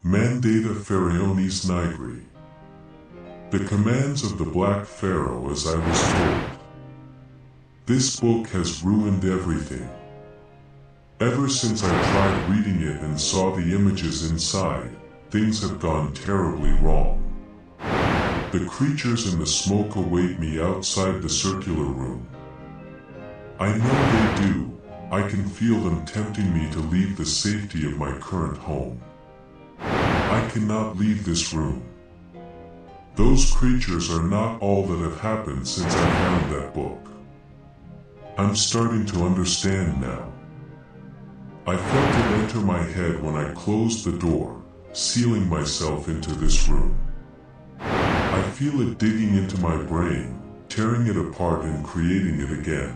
Mandata Pharaonis Nigri. The commands of the Black Pharaoh, as I was told. This book has ruined everything. Ever since I tried reading it and saw the images inside, things have gone terribly wrong. The creatures in the smoke await me outside the circular room. I know they do. I can feel them tempting me to leave the safety of my current home. I cannot leave this room. Those creatures are not all that have happened since I found that book. I'm starting to understand now. I felt it enter my head when I closed the door, sealing myself into this room. I feel it digging into my brain, tearing it apart and creating it again.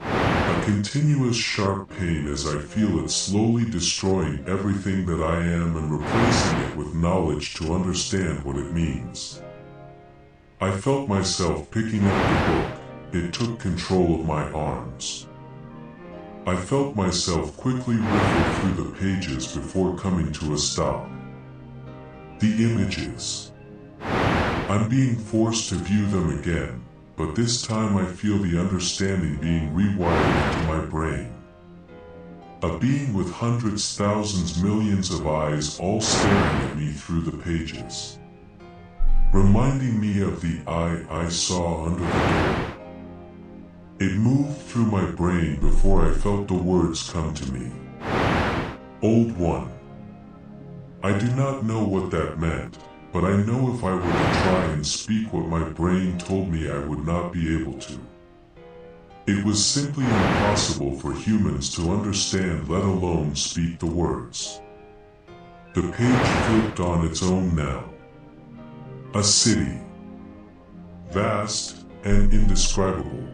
A continuous sharp pain as I feel it slowly destroying everything that I am and replacing it with knowledge to understand what it means. I felt myself picking up the book. It took control of my arms. I felt myself quickly riffle through the pages before coming to a stop. The images. I'm being forced to view them again, but this time I feel the understanding being rewired into my brain. A being with hundreds, thousands, millions of eyes all staring at me through the pages. Reminding me of the eye I saw under the door. It moved through my brain before I felt the words come to me. Old One. I do not know what that meant, but I know if I were to try and speak what my brain told me I would not be able to. It was simply impossible for humans to understand, let alone speak the words. The page flipped on its own now. A city. Vast and indescribable.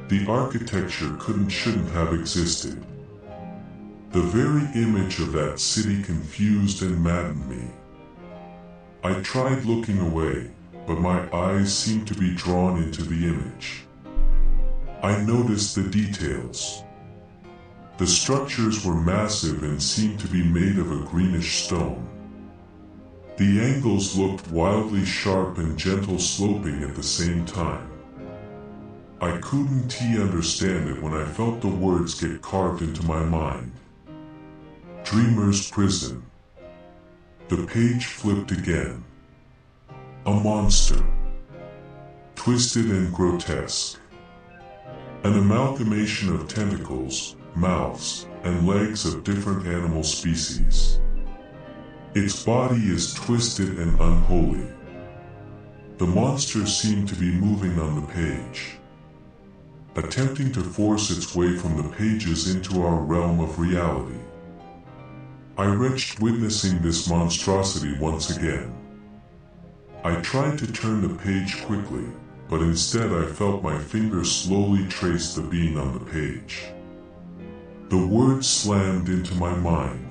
The architecture shouldn't have existed. The very image of that city confused and maddened me. I tried looking away, but my eyes seemed to be drawn into the image. I noticed the details. The structures were massive and seemed to be made of a greenish stone. The angles looked wildly sharp and gentle, sloping at the same time. I couldn't understand it when I felt the words get carved into my mind. Dreamer's prison. The page flipped again. A monster. Twisted and grotesque. An amalgamation of tentacles, mouths, and legs of different animal species. Its body is twisted and unholy. The monster seemed to be moving on the page, attempting to force its way from the pages into our realm of reality. I retched witnessing this monstrosity once again. I tried to turn the page quickly, but instead I felt my fingers slowly trace the being on the page. The words slammed into my mind.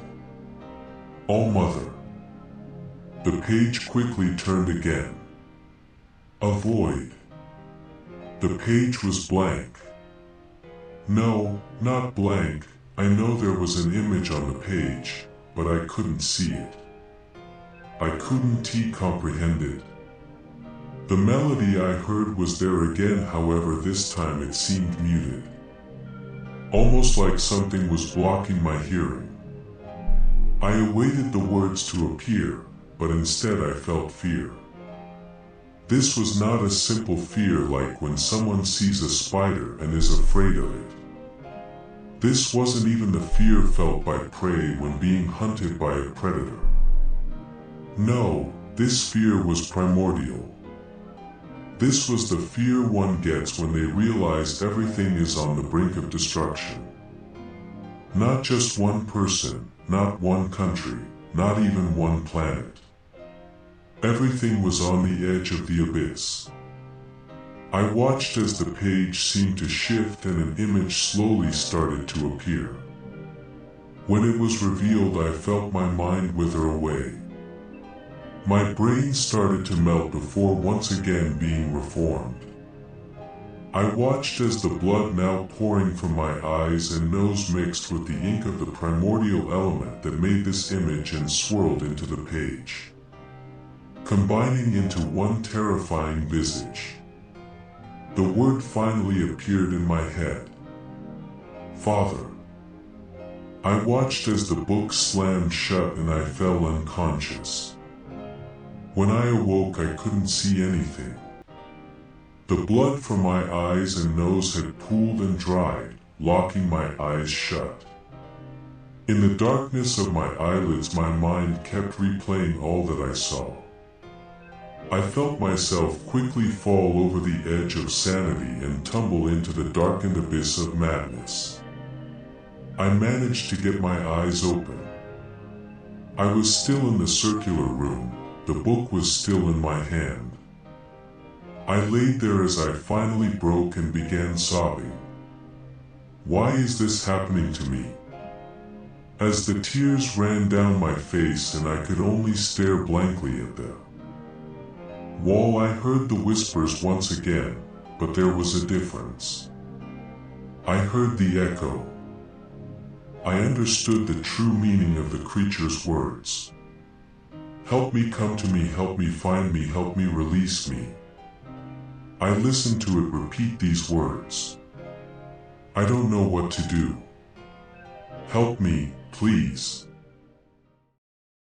All-Mother. The page quickly turned again. A void. The page was blank. No, not blank. I know there was an image on the page, but I couldn't see it. I couldn't comprehend it. The melody I heard was there again, however this time it seemed muted. Almost like something was blocking my hearing. I awaited the words to appear, but instead I felt fear. This was not a simple fear like when someone sees a spider and is afraid of it. This wasn't even the fear felt by prey when being hunted by a predator. No, this fear was primordial. This was the fear one gets when they realize everything is on the brink of destruction. Not just one person, not one country, not even one planet. Everything was on the edge of the abyss. I watched as the page seemed to shift and an image slowly started to appear. When it was revealed, I felt my mind wither away. My brain started to melt before once again being reformed. I watched as the blood now pouring from my eyes and nose mixed with the ink of the primordial element that made this image and swirled into the page, combining into one terrifying visage. The word finally appeared in my head. Father. I watched as the book slammed shut and I fell unconscious. When I awoke, I couldn't see anything. The blood from my eyes and nose had pooled and dried, locking my eyes shut. In the darkness of my eyelids, my mind kept replaying all that I saw. I felt myself quickly fall over the edge of sanity and tumble into the darkened abyss of madness. I managed to get my eyes open. I was still in the circular room. The book was still in my hand. I laid there as I finally broke and began sobbing. Why is this happening to me? As the tears ran down my face and I could only stare blankly at them. I heard the whispers once again, but there was a difference. I heard the echo. I understood the true meaning of the creature's words. Help me, come to me, help me, find me, help me, release me. I listened to it repeat these words. I don't know what to do. Help me, please.